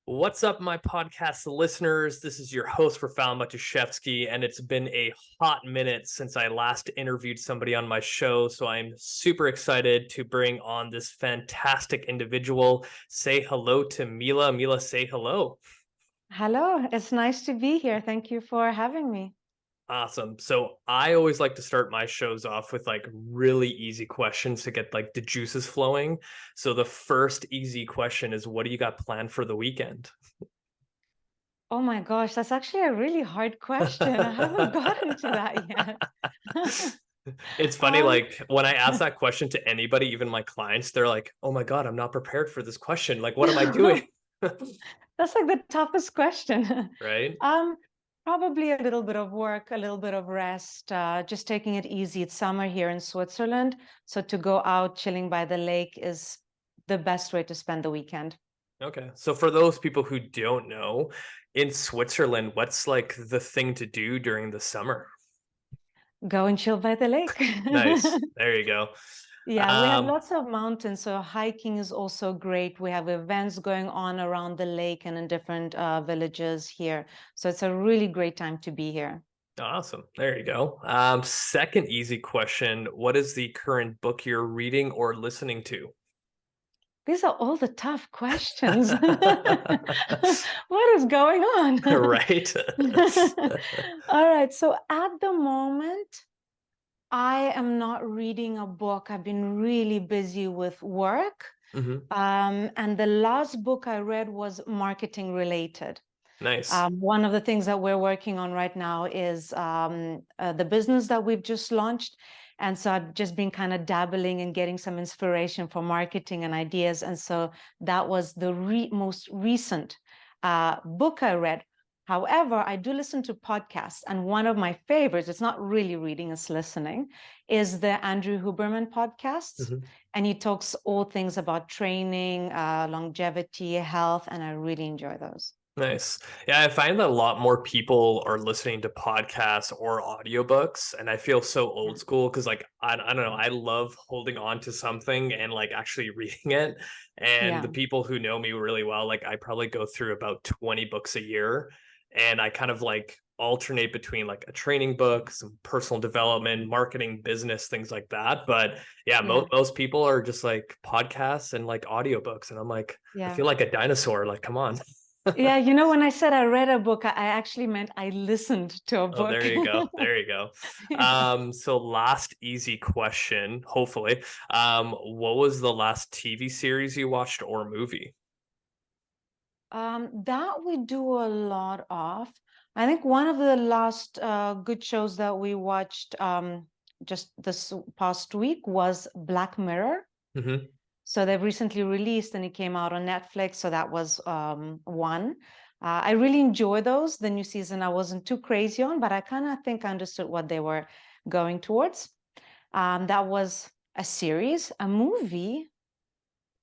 What's up, my podcast listeners? This is your host, Rafal Matuszewski, and it's been a hot minute since I last interviewed somebody on my show, so I'm super excited to bring on this fantastic individual. Say hello to Mila. Mila, say hello. Hello, it's nice to be here. Thank you for having me. Awesome. So I always like to start my shows off with like really easy questions to get like the juices flowing. So the first easy question is, what do you got planned for the weekend? Oh my gosh, that's actually a really hard question. I haven't gotten to that yet. It's funny, Um, like when I ask that question to anybody, even my clients, they're like, "Oh my God, I'm not prepared for this question. Like, what am I doing?" that's like the toughest question. Right? Um, Probably a little bit of work, a little bit of rest, just taking it easy. It's summer here in Switzerland, so to go out chilling by the lake is the best way to spend the weekend. Okay. So for those people who don't know, in Switzerland, what's like the thing to do during the summer? Go and chill by the lake. Nice. There you go. Yeah, we have Um, lots of mountains, so hiking is also great. We have events going on around the lake and in different villages here. So it's a really great time to be here. awesome. There you go. Second easy question. What is the current book you're reading or listening to? These are all the tough questions. What is going on? Right? All right, so at the moment, I am not reading a book. I've been really busy with work. Hmm. And the last book I read was marketing related. Nice. One of the things that we're working on right now is the business that we've just launched. And so I've just been kind of dabbling and getting some inspiration for marketing and ideas. And so that was the most recent book I read. However, I do listen to podcasts. And one of my favorites, it's not really reading, it's listening, is the Andrew Huberman podcasts. Mhm. And he talks all things about training, longevity, health, and I really enjoy those. Nice. Yeah, I find that a lot more people are listening to podcasts or audiobooks, and I feel so Yeah. old school because, like, I don't know, I love holding on to something and like actually reading it. And Yeah. the people who know me really well, like, I probably go through about 20 books a year, and I kind of like alternate between like a training book, some personal development, marketing, business, things like that. But yeah, Yeah. most people are just like podcasts and like audiobooks, and I'm like, I Yeah. feel like a dinosaur. Like, come on. Yeah, when I said I read a book, I actually meant I listened to a Oh, book. there you go. There you go. Yeah. So last easy question, hopefully. What was the last TV series you watched or movie? That we do a lot of. I think one of the last good shows that we watched just this past week was Black Mirror. Hmm. So they've recently released and it came out on Netflix. So that was one. I really enjoy those. The new season I wasn't too crazy on, but I kind of think I understood what they were going towards. That was a series. A movie.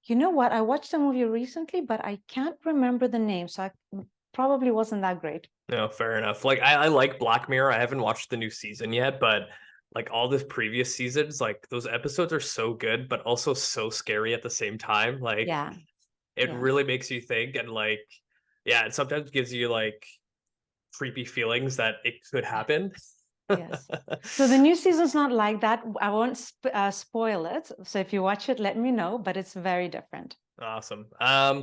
You know what? I watched a movie recently, but I can't remember the name. So I probably wasn't that great. No, fair enough. Like I like Black Mirror. I haven't watched the new season yet, but like all the previous seasons, like those episodes are so good, but also so scary at the same time. Like Yeah. it Yeah. really makes you think and like, yeah, it sometimes gives you like creepy feelings that it could happen. Yes. So the new season's not like that. I won't spoil it. So if you watch it, let me know, but it's very different. Awesome.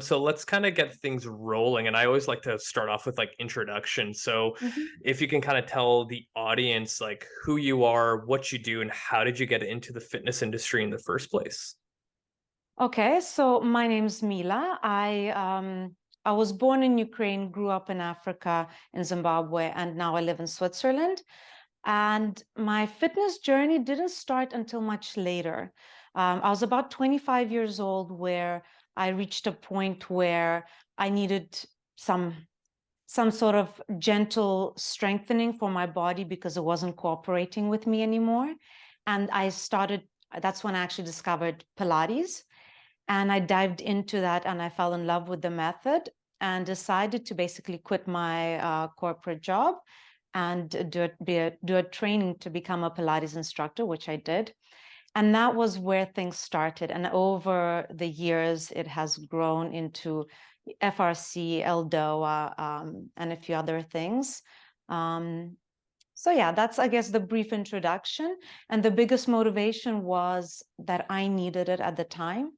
So let's kind of get things rolling. And I always like to start off with like introduction. So Mhm. if you can kind of tell the audience like who you are, what you do, and how did you get into the fitness industry in the first place? Okay, so my name's Mila. I was born in Ukraine, grew up in Africa, in Zimbabwe, and now I live in Switzerland. And my fitness journey didn't start until much later. I was about 25 years old where I reached a point where I needed some some sort of gentle strengthening for my body because it wasn't cooperating with me anymore. And that's when I actually discovered Pilates. And I dived into that and I fell in love with the method and decided to basically quit my corporate job and do a training to become a Pilates instructor, which I did. And that was where things started. And over the years, it has grown into, FRC, LDOA, and a few other things. So yeah, that's, I guess, the brief introduction. And the biggest motivation was that I needed it at the time.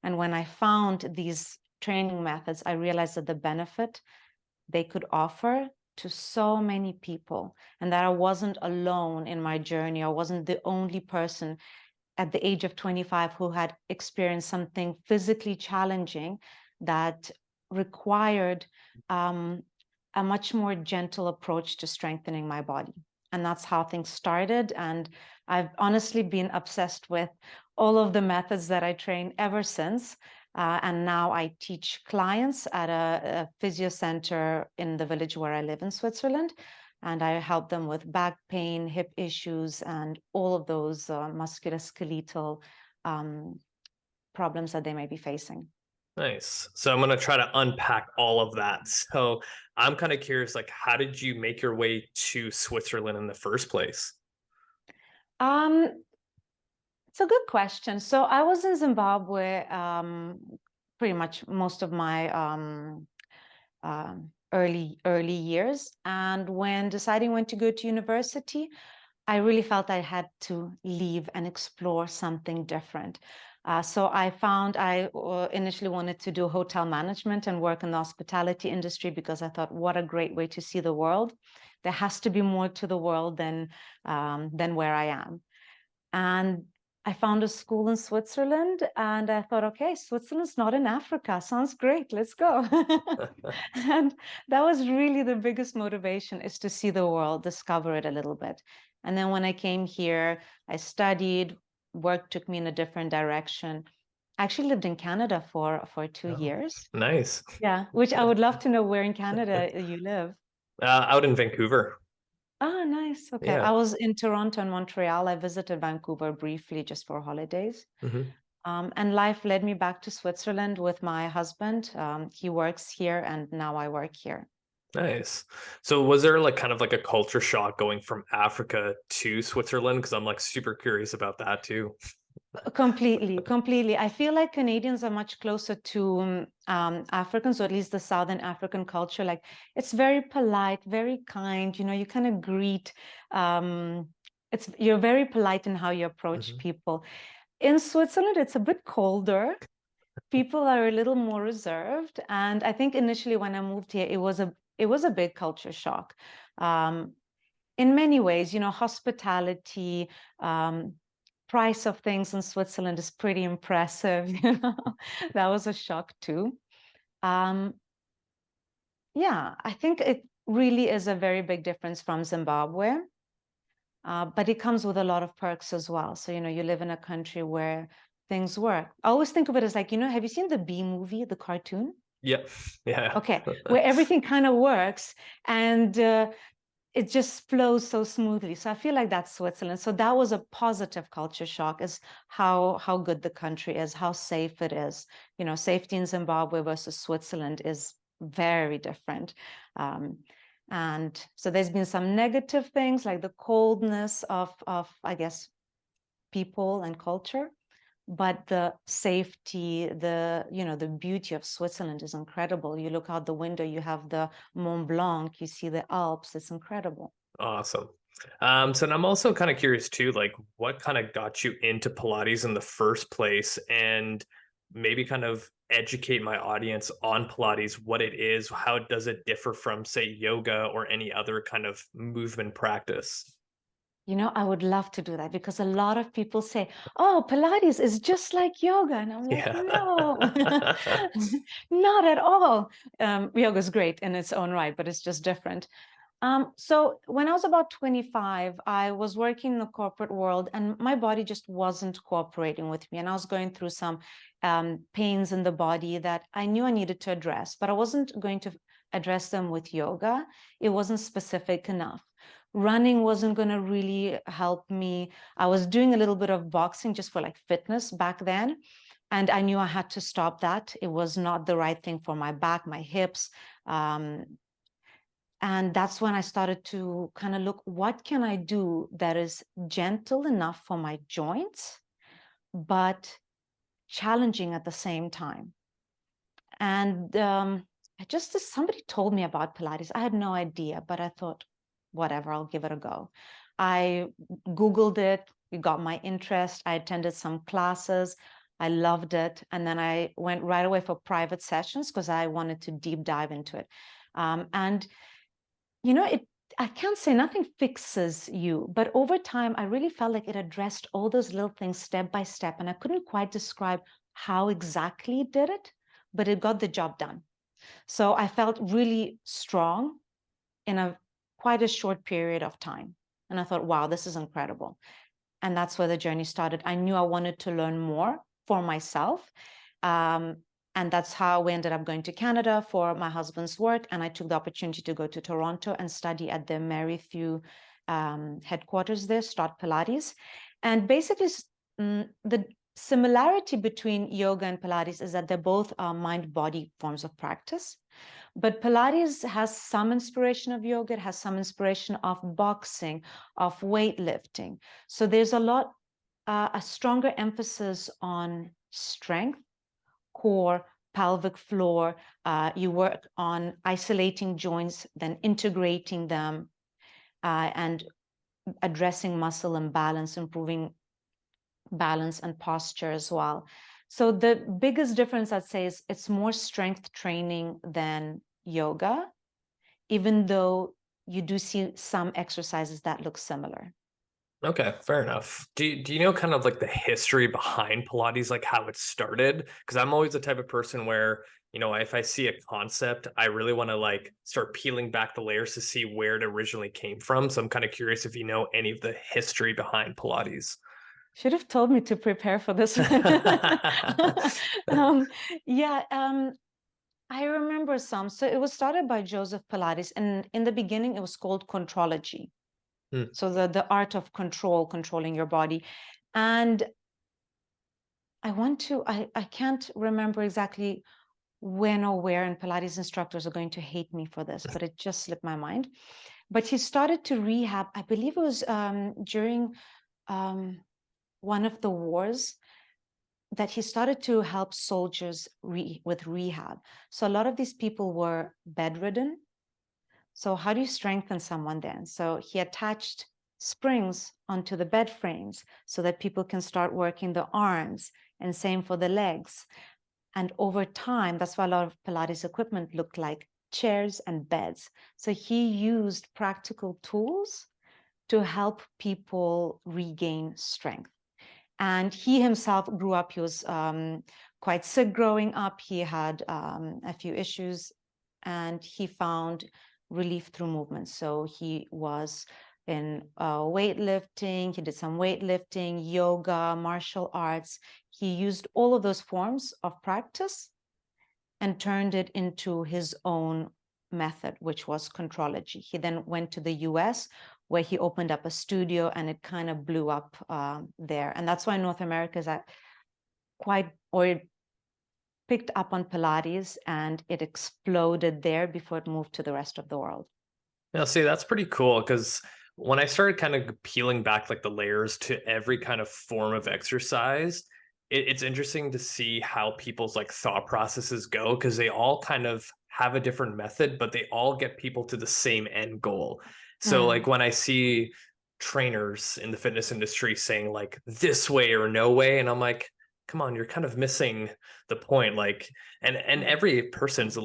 And when I found these training methods, I realized that the benefit they could offer to so many people, and that I wasn't alone in my journey. I wasn't the only person at the age of 25 who had experienced something physically challenging that required a much more gentle approach to strengthening my body. And that's how things started. And I've honestly been obsessed with all of the methods that I train ever since. And now I teach clients at a physio center in the village where I live in Switzerland. And I help them with back pain, hip issues, and all of those musculoskeletal problems that they may be facing. Nice. So I'm going to try to unpack all of that. So I'm kind of curious, like, how did you make your way to Switzerland in the first place? Um, it's a good question. So I was in Zimbabwe pretty much most of my early years, and when deciding when to go to university, I really felt I had to leave and explore something different. So I found I initially wanted to do hotel management and work in the hospitality industry because I thought, what a great way to see the world. There has to be more to the world than where I am. And I found a school in Switzerland, and I thought, okay, Switzerland's not in Africa. Sounds great. Let's go. And that was really the biggest motivation, is to see the world, discover it a little bit. And then when I came here, I studied, work took me in a different direction. I actually lived in Canada for 2 years. Nice. Yeah, which I would love to know where in Canada you live. Out in Vancouver. Oh, nice. Okay. Yeah. I was in Toronto and Montreal. I visited Vancouver briefly just for holidays. Hmm. And life led me back to Switzerland with my husband. He works here, and now I work here. Nice. So was there like kind of like a culture shock going from Africa to Switzerland? Because I'm like super curious about that too. Completely, completely. I feel like Canadians are much closer to Africans, or at least the Southern African culture. Like, it's very polite, very kind. You know, you kind of greet. You're very polite in how you approach Hmm. people. In Switzerland, it's a bit colder. People are a little more reserved, and I think initially when I moved here, it was a big culture shock. Um, in many ways, you know, hospitality, um, price of things in Switzerland is pretty impressive. You know, that was a shock too. Um, yeah, I think it really is a very big difference from Zimbabwe, but it comes with a lot of perks as well. So, you know, you live in a country where things work. I always think of it as like, you know, have you seen the Bee movie, the cartoon? Yep. Yeah. Okay, where everything kind of works, and it just flows so smoothly. So I feel like that's Switzerland. So that was a positive culture shock, is how good the country is, how safe it is. You know, safety in Zimbabwe versus Switzerland is very different. Um, and so there's been some negative things like the coldness of I guess people and culture, but the safety, the beauty of Switzerland is incredible. You look out the window, you have the Mont Blanc, you see the Alps. It's incredible. Awesome. So and I'm also kind of curious too, like what kind of got you into Pilates in the first place, and maybe kind of educate my audience on Pilates, what it is, how does it differ from, say, yoga or any other kind of movement practice? You know, I would love to do that, because a lot of people say, oh, Pilates is just like yoga. And I'm like, Yeah. no, not at all. Yoga is great in its own right, but it's just different. So when I was about 25, I was working in the corporate world, and my body just wasn't cooperating with me. And I was going through some pains in the body that I knew I needed to address, but I wasn't going to address them with yoga. It wasn't specific enough. Running wasn't going to really help me. I was doing a little bit of boxing just for like fitness back then. And I knew I had to stop that. It was not the right thing for my back, my hips. And that's when I started to kind of look, what can I do that is gentle enough for my joints, but challenging at the same time? And somebody told me about Pilates. I had no idea, but I thought, whatever, I'll give it a go. I Googled it, it got my interest. I attended some classes. I loved it. And then I went right away for private sessions because I wanted to deep dive into it. And, I can't say nothing fixes you, but over time, I really felt like it addressed all those little things step by step. And I couldn't quite describe how exactly it did it, but it got the job done. So I felt really strong in quite a short period of time. And I thought, wow, this is incredible. And that's where the journey started. I knew I wanted to learn more for myself. Um, and that's how we ended up going to Canada for my husband's work. And I took the opportunity to go to Toronto and study at the Merrithew headquarters there, start Pilates. And basically, the similarity between yoga and Pilates is that they're both mind-body forms of practice. But Pilates has some inspiration of yoga, it has some inspiration of boxing, of weightlifting. So there's a stronger emphasis on strength, core, pelvic floor. You work on isolating joints, then integrating them, and addressing muscle imbalance, improving balance and posture as well. So the biggest difference, I'd say, is it's more strength training than yoga, even though you do see some exercises that look similar. Okay, fair enough. Do you know kind of like the history behind Pilates, like how it started? Because I'm always the type of person where, if I see a concept, I really want to like start peeling back the layers to see where it originally came from. So I'm kind of curious if you know any of the history behind Pilates. Should have told me to prepare for this one. um, yeah, I remember some. So it was started by Joseph Pilates, and in the beginning, it was called contrology. Hmm. So the art of controlling your body. And I can't remember exactly when or where, and Pilates instructors are going to hate me for this, but it just slipped my mind. But he started to rehab, I believe it was during one of the wars, that he started to help soldiers with rehab. So a lot of these people were bedridden. So how do you strengthen someone then? So he attached springs onto the bed frames so that people can start working the arms, and same for the legs. And over time, that's why a lot of Pilates equipment looked like chairs and beds. So he used practical tools to help people regain strength. And he himself grew up, he was quite sick growing up. He had a few issues, and he found relief through movement. So he was in weightlifting, he did some weightlifting, yoga, martial arts. He used all of those forms of practice and turned it into his own method, which was contrology. He then went to the US, where he opened up a studio, and it kind of blew up there. And that's why North America is it picked up on Pilates, and it exploded there before it moved to the rest of the world. Now, see, that's pretty cool because when I started kind of peeling back like the layers to every kind of form of exercise, it's interesting to see how people's like thought processes go because they all kind of have a different method, but they all get people to the same end goal. So, like, when I see trainers in the fitness industry saying like this way or no way, and I'm like, come on, you're kind of missing the point. Like, and every person's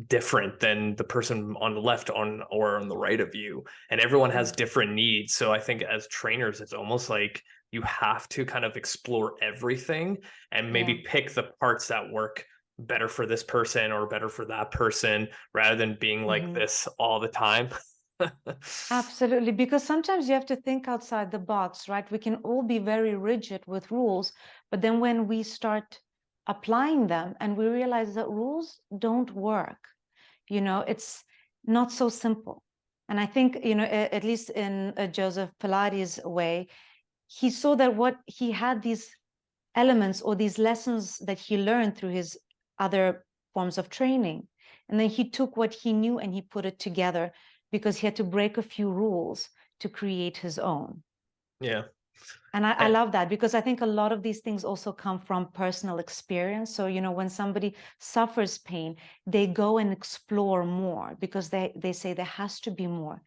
different than the person on the left or on the right of you, and everyone has different needs. So I think as trainers it's almost like you have to kind of explore everything and maybe pick the parts that work better for this person or better for that person rather than being like this all the time. Absolutely, because sometimes you have to think outside the box, right? We can all be very rigid with rules, but then when we start applying them and we realize that rules don't work, it's not so simple. And I think, at least in Joseph Pilates' way, he saw that what he had these elements or these lessons that he learned through his other forms of training. And then he took what he knew and he put it together because he had to break a few rules to create his own. Yeah. And I Eh, love that, because I think a lot of these things also come from personal experience. So, when somebody suffers pain, they go and explore more because they say there has to be more.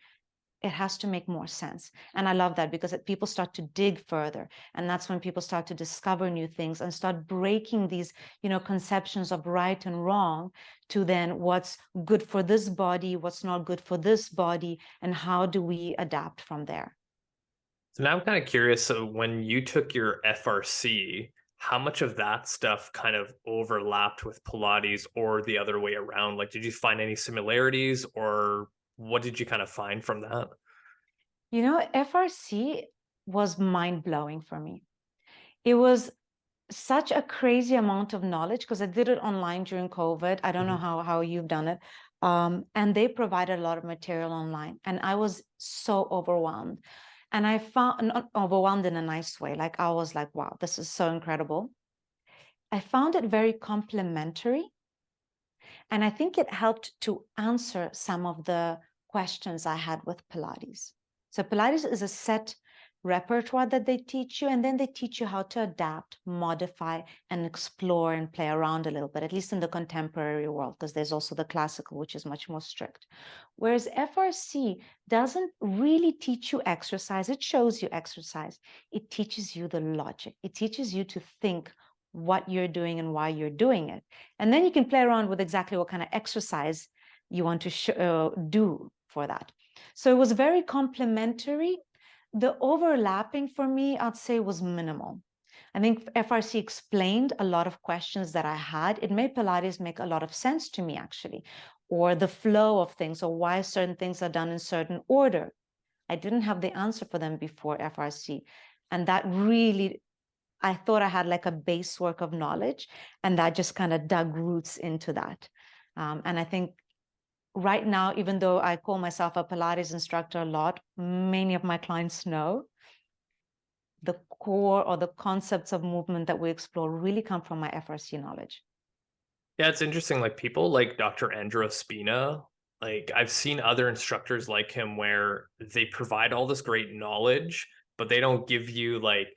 It has to make more sense. And I love that, because people start to dig further. And that's when people start to discover new things and start breaking these, conceptions of right and wrong, to then what's good for this body, what's not good for this body, and how do we adapt from there. So now I'm kind of curious. So when you took your FRC, how much of that stuff kind of overlapped with Pilates or the other way around? Like, did you find any similarities or what did you kind of find from that? FRC was mind blowing for me. It was such a crazy amount of knowledge, because I did it online during COVID. I don't know Mhm. how you've done it. And they provided a lot of material online, and I was so overwhelmed. And I found, not overwhelmed in a nice way, like I was like, wow, this is so incredible. I found it very complimentary, and I think it helped to answer some of the questions I had with Pilates. So Pilates is a set repertoire that they teach you, and then they teach you how to adapt, modify, and explore and play around a little bit, at least in the contemporary world, because there's also the classical, which is much more strict. Whereas FRC doesn't really teach you exercise. It shows you exercise. It teaches you the logic. It teaches you to think what you're doing and why you're doing it. And then you can play around with exactly what kind of exercise you want to do for that. So it was very complementary. The overlapping for me, I'd say, was minimal. I think FRC explained a lot of questions that I had. It made Pilates make a lot of sense to me, actually, or the flow of things, or why certain things are done in certain order. I didn't have the answer for them before FRC. And that really, I thought I had like a base work of knowledge, and that just kind of dug roots into that. And I think right now, even though I call myself a Pilates instructor a lot, many of my clients know the core or the concepts of movement that we explore really come from my FRC knowledge. Yeah, it's interesting. Like people like Dr. Andro Spina, like I've seen other instructors like him where they provide all this great knowledge, but they don't give you like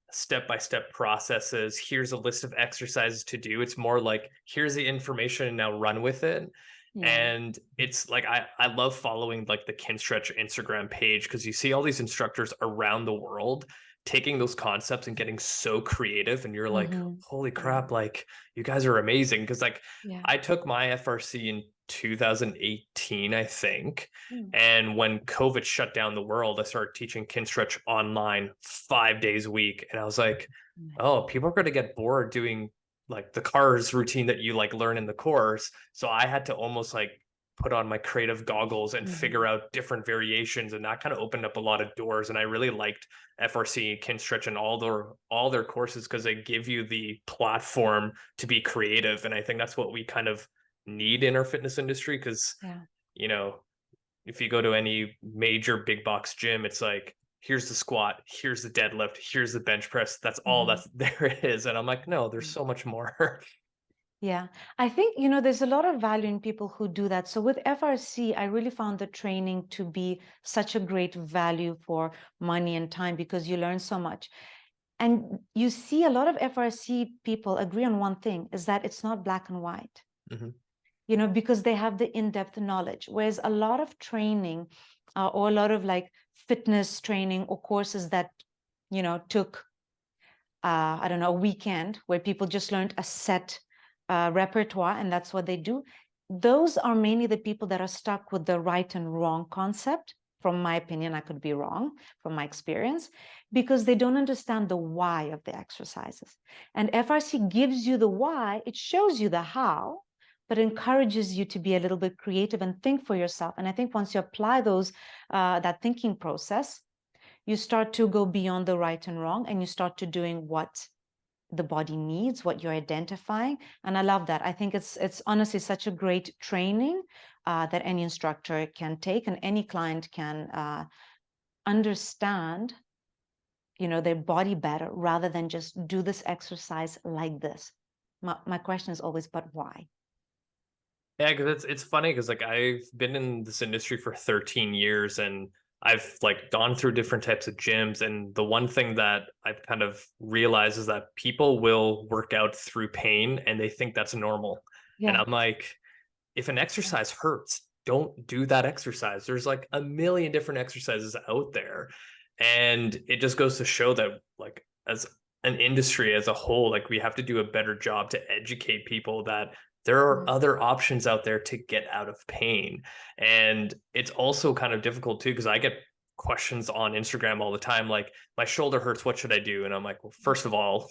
step-by-step processes. Here's a list of exercises to do. It's more like here's the information and now run with it. Yeah. And it's like I love following like the Kinstretch Instagram page because you see all these instructors around the world taking those concepts and getting so creative and you're like, holy Yeah. crap, like you guys are amazing. Because like Yeah. I took my FRC in 2018, I think. Mm. And when COVID shut down the world, I started teaching Kinstretch online 5 days a week. And I was like, oh, people are going to get bored doing like the cars routine that you like learn in the course. So I had to almost like put on my creative goggles and figure out different variations. And that kind of opened up a lot of doors. And I really liked FRC, Kinstretch, and all their courses because they give you the platform to be creative. And I think that's what we kind of need in our fitness industry because, Yeah. you know, if you go to any major big box gym, it's like, here's the squat, here's the deadlift, here's the bench press. That's all Mhm. that's there is. And I'm like, no, there's Mm. so much more. Yeah, I think, there's a lot of value in people who do that. So with FRC, I really found the training to be such a great value for money and time, because you learn so much. And you see a lot of FRC people agree on one thing, is that it's not black and white, Mhm. because they have the in-depth knowledge. Whereas a lot of training, or a lot of like fitness training or courses that, took I don't know, a weekend where people just learned a set repertoire and that's what they do. Those are mainly the people that are stuck with the right and wrong concept. From my opinion, I could be wrong from my experience, because they don't understand the why of the exercises. And FRC gives you the why, it shows you the how, but encourages you to be a little bit creative and think for yourself. And I think once you apply that thinking process, you start to go beyond the right and wrong, and you start to doing what the body needs, what you're identifying. And I love that. I think it's honestly such a great training that any instructor can take, and any client can understand, their body better, rather than just do this exercise like this. My question is always, but why? Yeah, because it's funny because like I've been in this industry for 13 years and I've like gone through different types of gyms, and the one thing that I've kind of realized is that people will work out through pain and they think that's normal. And Yeah. I'm like, if an Yeah. exercise hurts, don't do that exercise. There's like a million different exercises out there. And it just goes to show that, like, as an industry as a whole, like, we have to do a better job to educate people that there are Mm. other options out there to get out of pain. And it's also kind of difficult too, because I get questions on Instagram all the time, like, my shoulder hurts, what should I do? And I'm like, well, first of all,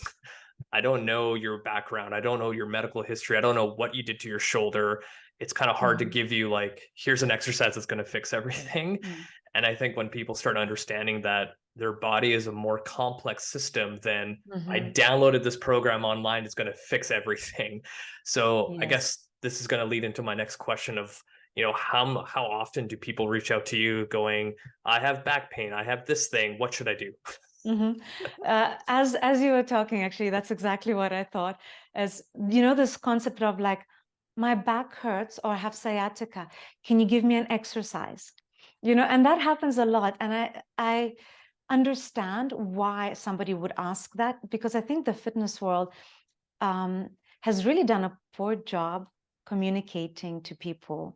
I don't know your background. I don't know your medical history. I don't know what you did to your shoulder. It's kind of hard to Mhm. give you like, here's an exercise that's going to fix everything. Mm. And I think when people start understanding that their body is a more complex system than I Mhm. downloaded this program online, it's going to fix everything. So I Yes. guess this is going to lead into my next question of, how often do people reach out to you going, I have back pain, I have this thing, what should I do? Mhm. As you were talking, actually, that's exactly what I thought. As this concept of like, my back hurts or I have sciatica. Can you give me an exercise? And that happens a lot. And I understand why somebody would ask that, because I think the fitness world um, has really done a poor job communicating to people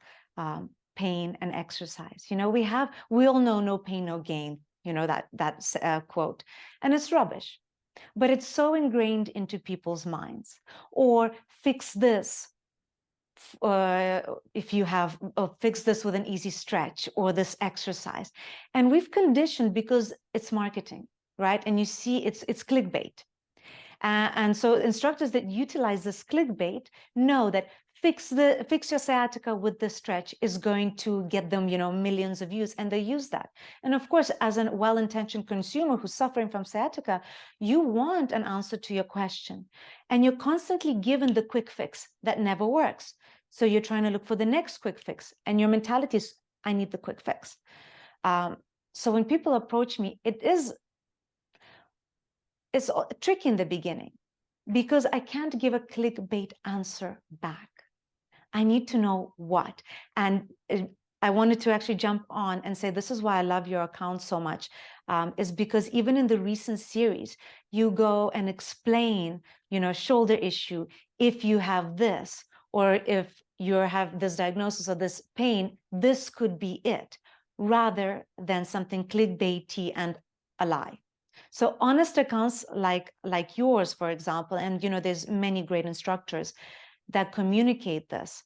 pain and exercise. We all know no pain, no gain. That quote, and it's rubbish. But it's so ingrained into people's minds. Or fix this if you have fix this with an easy stretch or this exercise, and we've conditioned because it's marketing, right? And you see, it's clickbait. And so instructors that utilize this clickbait know that fix your sciatica with the stretch is going to get them, millions of views, and they use that. And of course, as a well-intentioned consumer who's suffering from sciatica, you want an answer to your question, and you're constantly given the quick fix that never works. So you're trying to look for the next quick fix, and your mentality is, I need the quick fix. Um, so when people approach me, it's tricky in the beginning because I can't give a clickbait answer back. I need to know what. And I wanted to actually jump on and say, this is why I love your account so much, is because even in the recent series, you go and explain, shoulder issue, if you have this, or if you have this diagnosis or this pain, this could be it, rather than something clickbaity and a lie. So honest accounts like yours, for example, and there's many great instructors that communicate this,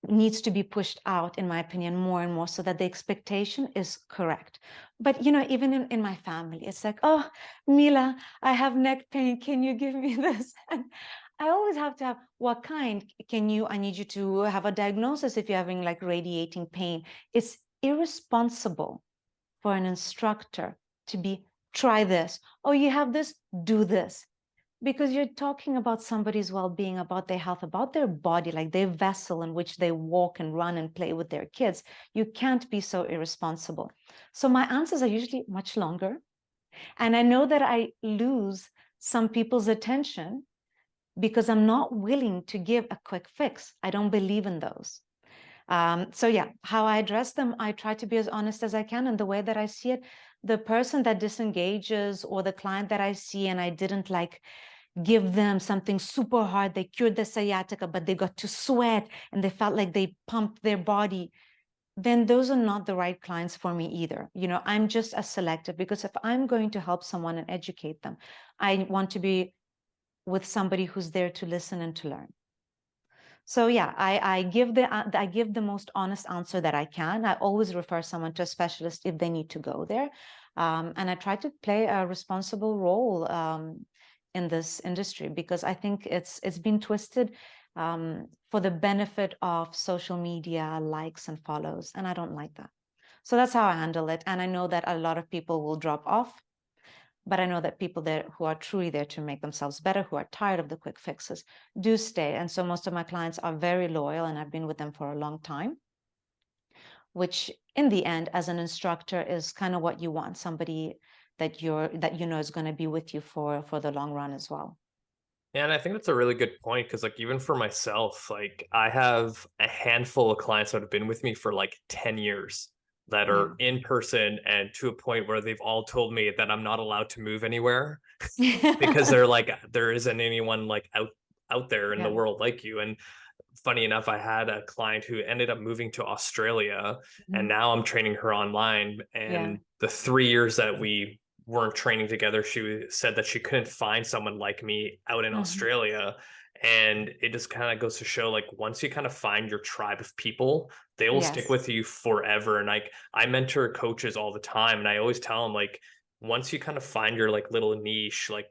needs to be pushed out, in my opinion, more and more, so that the expectation is correct. But even in my family, it's like, oh, Mila, I have neck pain, can you give me this? And I always have to have, what kind? I need you to have a diagnosis if you're having like radiating pain. It's irresponsible for an instructor to be, try this, oh, you have this, do this, because you're talking about somebody's well-being, about their health, about their body, like their vessel in which they walk and run and play with their kids. You can't be so irresponsible. So my answers are usually much longer, and I know that I lose some people's attention because I'm not willing to give a quick fix. I don't believe in those. So yeah, how I address them, I try to be as honest as I can. And the way that I see it, the person that disengages, or the client that I see and I didn't like give them something super hard, they cured the sciatica, but they got to sweat and they felt like they pumped their body, then those are not the right clients for me either. I'm just as selective, because if I'm going to help someone and educate them, I want to be with somebody who's there to listen and to learn. So yeah, I give the most honest answer that I can. I always refer someone to a specialist if they need to go there, and I try to play a responsible role in this industry, because I think it's been twisted for the benefit of social media likes and follows, and I don't like that. So that's how I handle it, and I know that a lot of people will drop off. But I know that people there who are truly there to make themselves better, who are tired of the quick fixes, do stay. And so most of my clients are very loyal, and I've been with them for a long time, which in the end, as an instructor, is kind of what you want, somebody that is going to be with you for the long run as well. Yeah, and I think that's a really good point because, like, even for myself, like, I have a handful of clients that have been with me for like 10 years. that Yeah. are in person, and to a point where they've all told me that I'm not allowed to move anywhere because they're like, there isn't anyone like out there in the Yeah. world like you. And funny enough, I had a client who ended up moving to Australia, and Mhm. now I'm training her online. Yeah. And the 3 years that we weren't training together, she said that she couldn't find someone like me out in Mhm. Australia. And it just kind of goes to show, like, once you kind of find your tribe of people, they will stick Yes. with you forever. And like, I mentor coaches all the time, and I always tell them, like, once you kind of find your like little niche, like,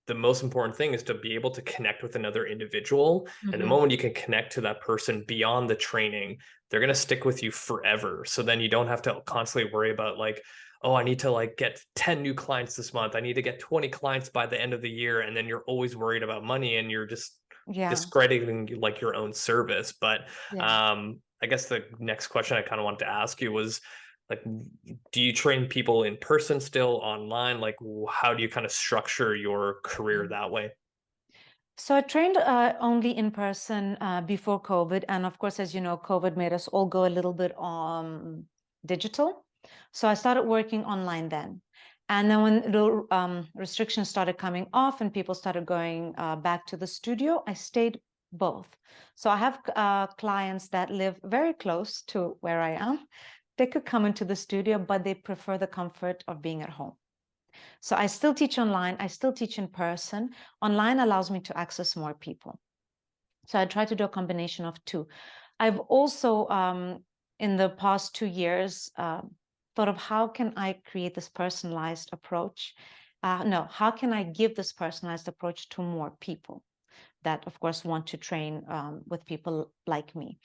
the most important thing is to be able to connect with another individual. And the Mhm. moment you can connect to that person beyond the training, they're going to stick with you forever. So then you don't have to constantly worry about, like, oh, I need to like get 10 new clients this month. I need to get 20 clients by the end of the year. And then you're always worried about money, and you're just Yeah. discrediting like your own service. But Yeah. I guess the next question I kind of wanted to ask you was, like, do you train people in person still, online? Like, how do you kind of structure your career Mhm. that way? So I trained only in person before COVID, and of course, as you know, COVID made us all go a little bit digital. So I started working online then, and then when the restrictions started coming off and people started going back to the studio, I stayed both. So I have clients that live very close to where I am. They could come into the studio, but they prefer the comfort of being at home. So I still teach online, I still teach in person. Online allows me to access more people. So I try to do a combination of two. I've also, in the past 2 years, thought of how can I create this personalized approach? No, how can I give this personalized approach to more people that, of course, want to train with people like me?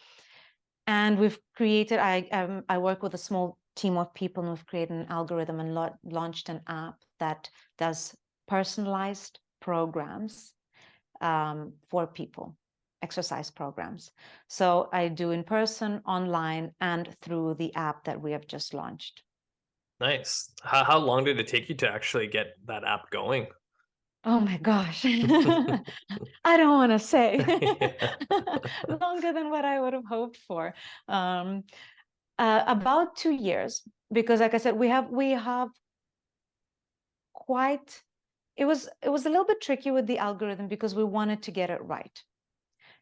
And we've created, I work with a small team of people, and we've created an algorithm and launched an app that does personalized programs for people, exercise programs. So I do in person, online, and through the app that we have just launched. Nice. How long did it take you to actually get that app going? Oh my gosh. I don't want to say. Yeah. Longer than what I would have hoped for. Um, about 2 years, because like I said, we have quite it was a little bit tricky with the algorithm because we wanted to get it right.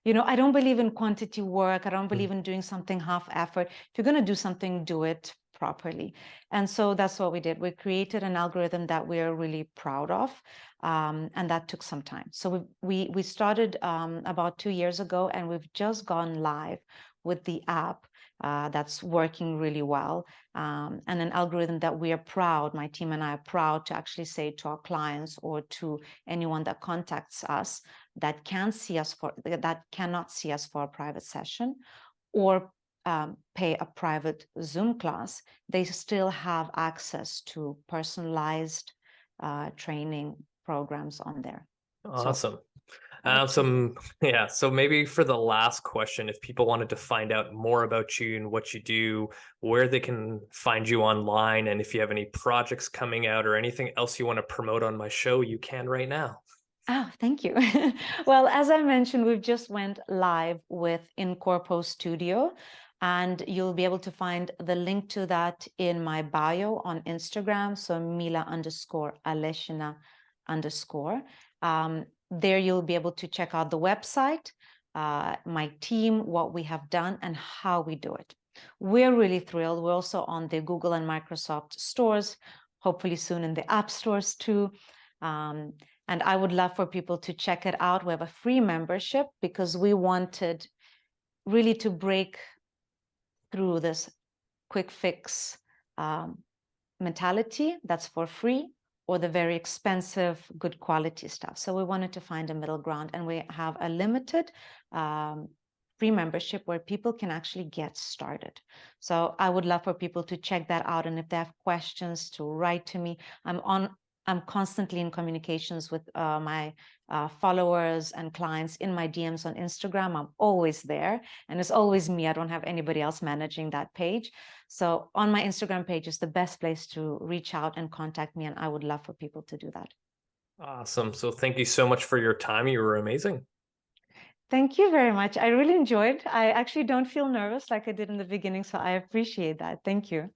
I don't believe in quantity work. I don't believe in doing something half effort. If you're going to do something, do it properly. And so that's what we did. We created an algorithm that we're really proud of, and that took some time. So we started about 2 years ago, and we've just gone live with the app that's working really well, and an algorithm that we are proud, my team and I are proud to actually say to our clients or to anyone that contacts us that cannot see us for a private session or pay a private Zoom class, they still have access to personalized training programs on there. So Awesome. about 2 years. Yeah, so maybe for the last question, if people wanted to find out more about you and what you do, where they can find you online, and if you have any projects coming out or anything else you want to promote on my show, you can right now. Oh, thank you. Well, as I mentioned, we've just went live with Incorpo Studio, and you'll be able to find the link to that in my bio on Instagram. So Mila_Aleshina_. There you'll be able to check out the website, my team, what we have done, and how we do it. We're really thrilled. We're also on the Google and Microsoft stores, hopefully soon in the app stores too. Um, and I would love for people to check it out. We have a free membership because we wanted really to break through this quick fix mentality that's for free or the very expensive, good quality stuff. So we wanted to find a middle ground, and we have a limited free membership where people can actually get started. So I would love for people to check that out. And if they have questions, to write to me. I'm constantly in communications with my followers and clients in my DMs on Instagram. I'm always there, and it's always me. I don't have anybody else managing that page. So on my Instagram page is the best place to reach out and contact me, and I would love for people to do that. Awesome. So thank you so much for your time. You were amazing. Thank you very much. I really enjoyed. I actually don't feel nervous like I did in the beginning, so I appreciate that. Thank you.